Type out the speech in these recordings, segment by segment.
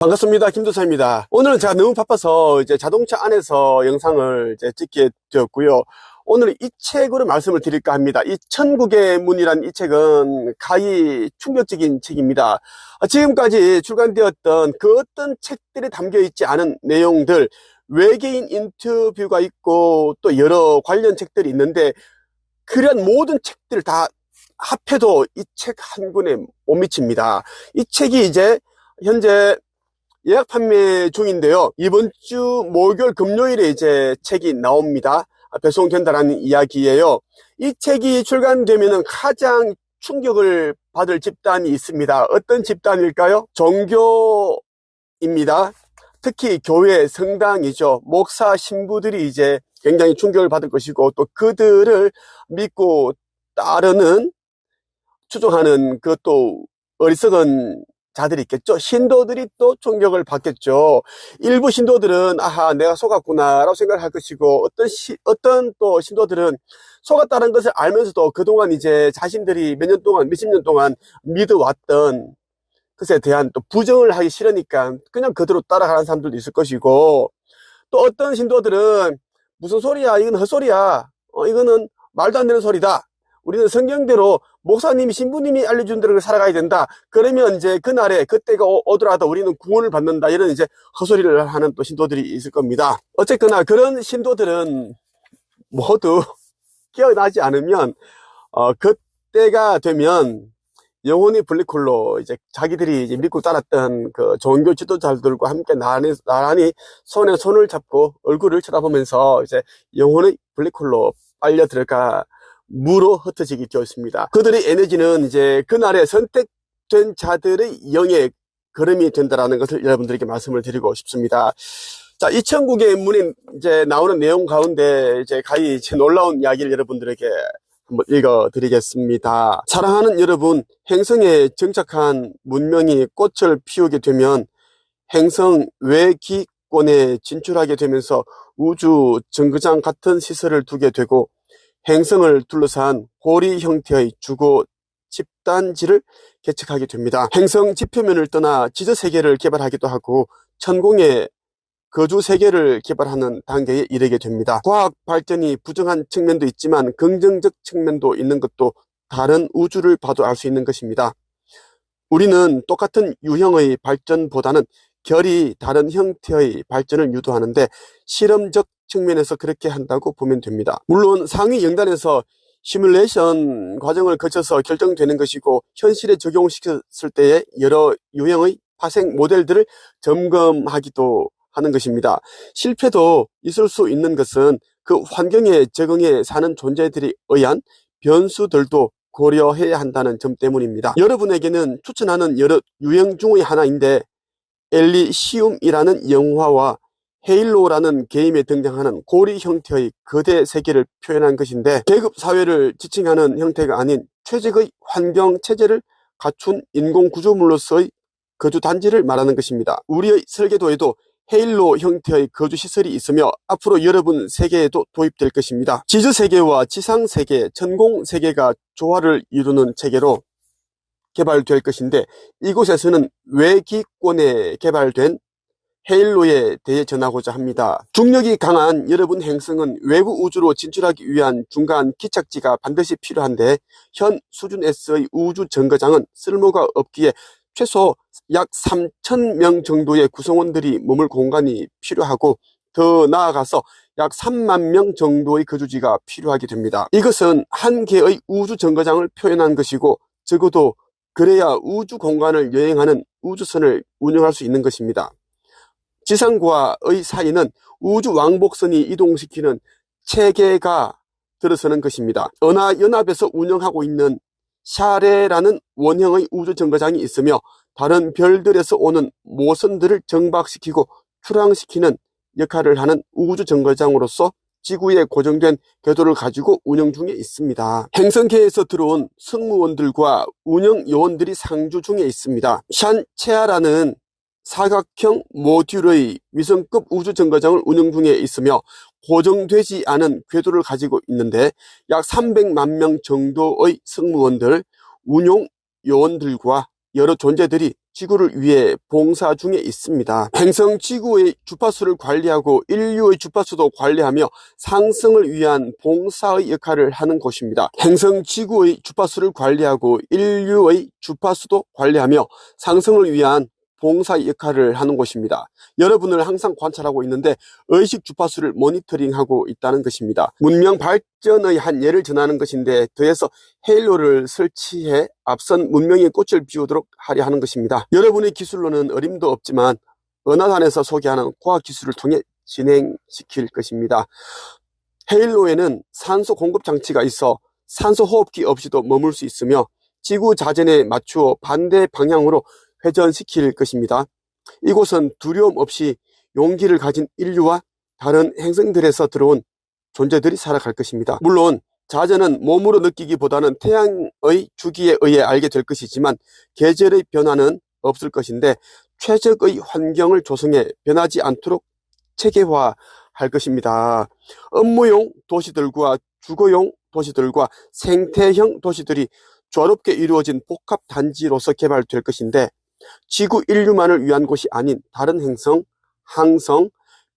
반갑습니다. 김도사입니다. 오늘은 제가 너무 바빠서 자동차 안에서 영상을 찍게 되었고요. 오늘은 이 책으로 말씀을 드릴까 합니다. 이 천국의 문이란 이 책은 가히 충격적인 책입니다. 지금까지 출간되었던 그 어떤 책들이 담겨 있지 않은 내용들, 외계인 인터뷰가 있고 또 여러 관련 책들이 있는데 그런 모든 책들을 다 합해도 이 책 한 권에 못 미칩니다. 이 책이 현재 예약 판매 중인데요. 이번 주 목요일 금요일에 책이 나옵니다. 배송된다라는 이야기예요. 이 책이 출간되면은 가장 충격을 받을 집단이 있습니다. 어떤 집단일까요? 종교입니다. 특히 교회 성당이죠. 목사 신부들이 굉장히 충격을 받을 것이고 또 그들을 믿고 따르는 추종하는 그것도 어리석은 자들이 있겠죠. 신도들이 또 충격을 받겠죠. 일부 신도들은 아하 내가 속았구나 라고 생각할 것이고 어떤 또 신도들은 속았다는 것을 알면서도 그동안 자신들이 몇십 년 동안 믿어왔던 것에 대한 또 부정을 하기 싫으니까 그냥 그대로 따라가는 사람들도 있을 것이고, 또 어떤 신도들은 무슨 소리야, 이건 헛소리야, 이거는 말도 안 되는 소리다, 우리는 성경대로 목사님이 신부님이 알려준 대로 살아가야 된다, 그러면 그날에 그때가 오더라도 우리는 구원을 받는다, 이런 헛소리를 하는 또 신도들이 있을 겁니다. 어쨌거나 그런 신도들은 모두 깨어나지 않으면 그때가 되면 영혼이 블랙홀로 자기들이 믿고 따랐던 그 종교 지도자들과 함께 나란히 손에 손을 잡고 얼굴을 쳐다보면서 영혼의 블랙홀로 빨려 들어가 무로 흩어지게 되었습니다. 그들의 에너지는 그날에 선택된 자들의 영의 걸음이 된다라는 것을 여러분들에게 말씀을 드리고 싶습니다. 자, 이 천국의 문에 나오는 내용 가운데 가히 놀라운 이야기를 여러분들에게 한번 읽어드리겠습니다. 사랑하는 여러분, 행성에 정착한 문명이 꽃을 피우게 되면 행성 외기권에 진출하게 되면서 우주 정거장 같은 시설을 두게 되고 행성을 둘러싼 고리 형태의 주거 집단지를 개척하게 됩니다. 행성 지표면을 떠나 지저세계를 개발하기도 하고 천공의 거주세계를 개발하는 단계에 이르게 됩니다. 과학 발전이 부정한 측면도 있지만 긍정적 측면도 있는 것도 다른 우주를 봐도 알 수 있는 것입니다. 우리는 똑같은 유형의 발전보다는 결이 다른 형태의 발전을 유도하는데 실험적 측면에서 그렇게 한다고 보면 됩니다. 물론 상위 영단에서 시뮬레이션 과정을 거쳐서 결정되는 것이고 현실에 적용시켰을 때의 여러 유형의 파생 모델들을 점검하기도 하는 것입니다. 실패도 있을 수 있는 것은 그 환경에 적응해 사는 존재들에 의한 변수들도 고려해야 한다는 점 때문입니다. 여러분에게는 추천하는 여러 유형 중의 하나인데 엘리시움이라는 영화와 헤일로라는 게임에 등장하는 고리 형태의 거대 세계를 표현한 것인데 계급 사회를 지칭하는 형태가 아닌 최적의 환경 체제를 갖춘 인공 구조물로서의 거주 단지를 말하는 것입니다. 우리의 설계도에도 헤일로 형태의 거주 시설이 있으며 앞으로 여러분 세계에도 도입될 것입니다. 지주 세계와 지상 세계, 천공 세계가 조화를 이루는 체계로 개발될 것인데 이곳에서는 외기권에 개발된 헤일로에 대해 전하고자 합니다. 중력이 강한 여러분 행성은 외부 우주로 진출하기 위한 중간 기착지가 반드시 필요한데 현 수준에서의 우주 정거장은 쓸모가 없기에 최소 약 3,000명 정도의 구성원들이 머물 공간이 필요하고 더 나아가서 약 3만 명 정도의 거주지가 필요하게 됩니다. 이것은 한 개의 우주 정거장을 표현한 것이고 적어도 그래야 우주 공간을 여행하는 우주선을 운영할 수 있는 것입니다. 지상과의 사이는 우주 왕복선이 이동시키는 체계가 들어서는 것입니다. 은하연합에서 운영하고 있는 샤레라는 원형의 우주 정거장이 있으며 다른 별들에서 오는 모선들을 정박시키고 출항시키는 역할을 하는 우주 정거장으로서 지구에 고정된 궤도를 가지고 운영 중에 있습니다. 행성계에서 들어온 승무원들과 운영 요원들이 상주 중에 있습니다. 샨체아라는 사각형 모듈의 위성급 우주 정거장을 운영 중에 있으며 고정되지 않은 궤도를 가지고 있는데 약 300만 명 정도의 승무원들, 운용 요원들과 여러 존재들이 지구를 위해 봉사 중에 있습니다. 행성 지구의 주파수를 관리하고 인류의 주파수도 관리하며 상승을 위한 봉사의 역할을 하는 곳입니다. 행성 지구의 주파수를 관리하고 인류의 주파수도 관리하며 상승을 위한 봉사 역할을 하는 곳입니다. 여러분을 항상 관찰하고 있는데 의식 주파수를 모니터링하고 있다는 것입니다. 문명 발전의 한 예를 전하는 것인데 더해서 헤일로를 설치해 앞선 문명의 꽃을 피우도록 하려 하는 것입니다. 여러분의 기술로는 어림도 없지만 은하단에서 소개하는 과학기술을 통해 진행시킬 것입니다. 헤일로에는 산소 공급 장치가 있어 산소 호흡기 없이도 머물 수 있으며 지구 자전에 맞추어 반대 방향으로 회전시킬 것입니다. 이곳은 두려움 없이 용기를 가진 인류와 다른 행성들에서 들어온 존재들이 살아갈 것입니다. 물론 자전은 몸으로 느끼기보다는 태양의 주기에 의해 알게 될 것이지만 계절의 변화는 없을 것인데 최적의 환경을 조성해 변하지 않도록 체계화할 것입니다. 업무용 도시들과 주거용 도시들과 생태형 도시들이 조화롭게 이루어진 복합 단지로서 개발될 것인데 지구 인류만을 위한 곳이 아닌 다른 행성, 항성,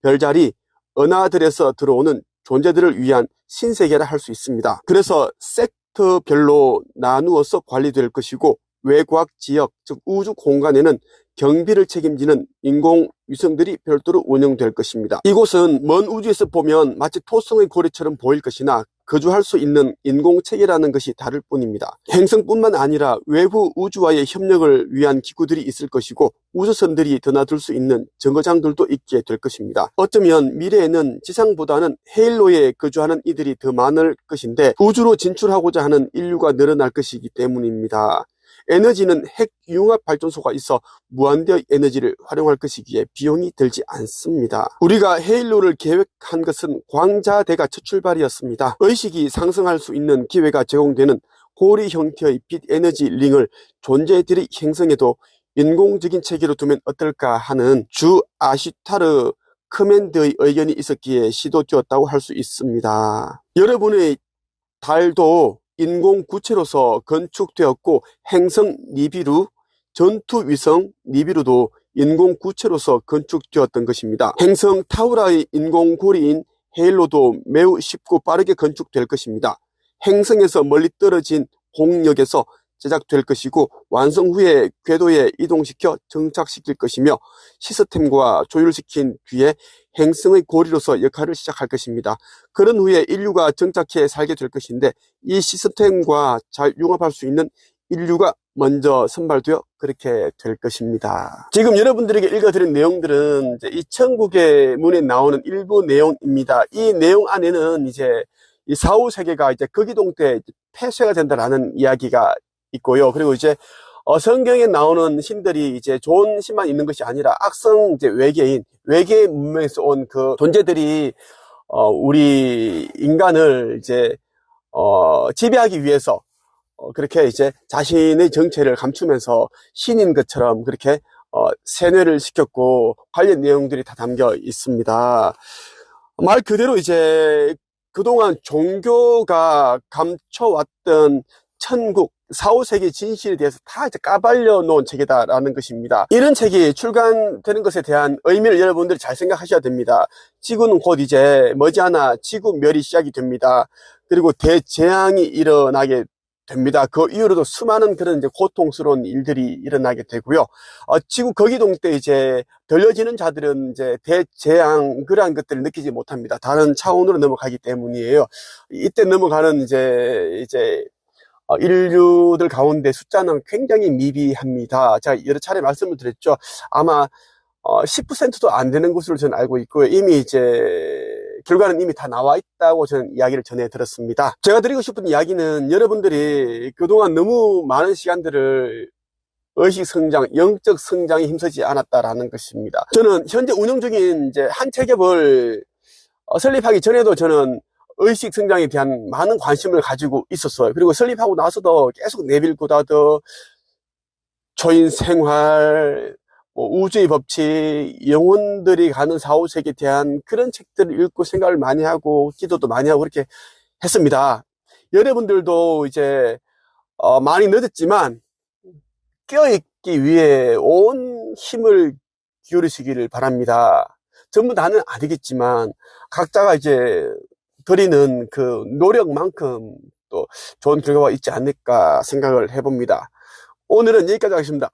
별자리, 은하들에서 들어오는 존재들을 위한 신세계라 할 수 있습니다. 그래서 섹터별로 나누어서 관리될 것이고 외곽 지역, 즉 우주 공간에는 경비를 책임지는 인공위성들이 별도로 운영될 것입니다. 이곳은 먼 우주에서 보면 마치 토성의 고리처럼 보일 것이나 거주할 수 있는 인공체계라는 것이 다를 뿐입니다. 행성뿐만 아니라 외부 우주와의 협력을 위한 기구들이 있을 것이고 우주선들이 드나들 수 있는 정거장들도 있게 될 것입니다. 어쩌면 미래에는 지상보다는 헤일로에 거주하는 이들이 더 많을 것인데 우주로 진출하고자 하는 인류가 늘어날 것이기 때문입니다. 에너지는 핵 융합 발전소가 있어 무한대의 에너지를 활용할 것이기에 비용이 들지 않습니다. 우리가 헤일로를 계획한 것은 광자대가 첫 출발이었습니다. 의식이 상승할 수 있는 기회가 제공되는 고리 형태의 빛 에너지 링을 존재들이 행성에도 인공적인 체계로 두면 어떨까 하는 주 아슈타르 커맨드의 의견이 있었기에 시도되었다고 할 수 있습니다. 여러분의 달도 인공 구체로서 건축되었고 행성 니비루, 전투위성 니비루도 인공 구체로서 건축되었던 것입니다. 행성 타우라의 인공 고리인 헤일로도 매우 쉽고 빠르게 건축될 것입니다. 행성에서 멀리 떨어진 공역에서 제작될 것이고 완성 후에 궤도에 이동시켜 정착시킬 것이며 시스템과 조율시킨 뒤에 행성의 고리로서 역할을 시작할 것입니다. 그런 후에 인류가 정착해 살게 될 것인데 이 시스템과 잘 융합할 수 있는 인류가 먼저 선발되어 그렇게 될 것입니다. 지금 여러분들에게 읽어드린 내용들은 이제 이 천국의 문에 나오는 일부 내용입니다. 이 내용 안에는 이제 이 사후 세계가 이제 거기동 때 폐쇄가 된다라는 이야기가 있고요. 그리고 이제 성경에 나오는 신들이 이제 좋은 신만 있는 것이 아니라 악성 이제 외계인, 외계 문명에서 온 그 존재들이 우리 인간을 이제 지배하기 위해서 그렇게 이제 자신의 정체를 감추면서 신인 것처럼 그렇게 세뇌를 시켰고 관련 내용들이 다 담겨 있습니다. 말 그대로 이제 그동안 종교가 감춰왔던 천국, 4, 5세기 진실에 대해서 다 이제 까발려 놓은 책이다라는 것입니다. 이런 책이 출간되는 것에 대한 의미를 여러분들이 잘 생각하셔야 됩니다. 지구는 곧 이제 머지않아 지구 멸이 시작이 됩니다. 그리고 대재앙이 일어나게 됩니다. 그 이후로도 수많은 그런 이제 고통스러운 일들이 일어나게 되고요. 지구 거기동 때 이제 들려지는 자들은 이제 대재앙 그러한 것들을 느끼지 못합니다. 다른 차원으로 넘어가기 때문이에요. 이때 넘어가는 이제 인류들 가운데 숫자는 굉장히 미비합니다. 제가 여러 차례 말씀을 드렸죠. 아마 10%도 안 되는 것으로 저는 알고 있고요. 이미 이제 결과는 이미 다 나와 있다고 저는 이야기를 전해 들었습니다. 제가 드리고 싶은 이야기는 여러분들이 그동안 너무 많은 시간들을 의식 성장, 영적 성장에 힘쓰지 않았다라는 것입니다. 저는 현재 운영 중인 이제 한 체계를 설립하기 전에도 저는 의식 성장에 대한 많은 관심을 가지고 있었어요. 그리고 설립하고 나서도 계속 네빌 고다드, 초인 생활, 우주의 법칙, 영혼들이 가는 4, 5세기에 대한 그런 책들을 읽고 생각을 많이 하고 기도도 많이 하고 그렇게 했습니다. 여러분들도 이제 많이 늦었지만 깨어있기 위해 온 힘을 기울이시기를 바랍니다. 전부 다는 아니겠지만 각자가 이제 드리는 그 노력만큼 또 좋은 결과가 있지 않을까 생각을 해봅니다. 오늘은 여기까지 하겠습니다.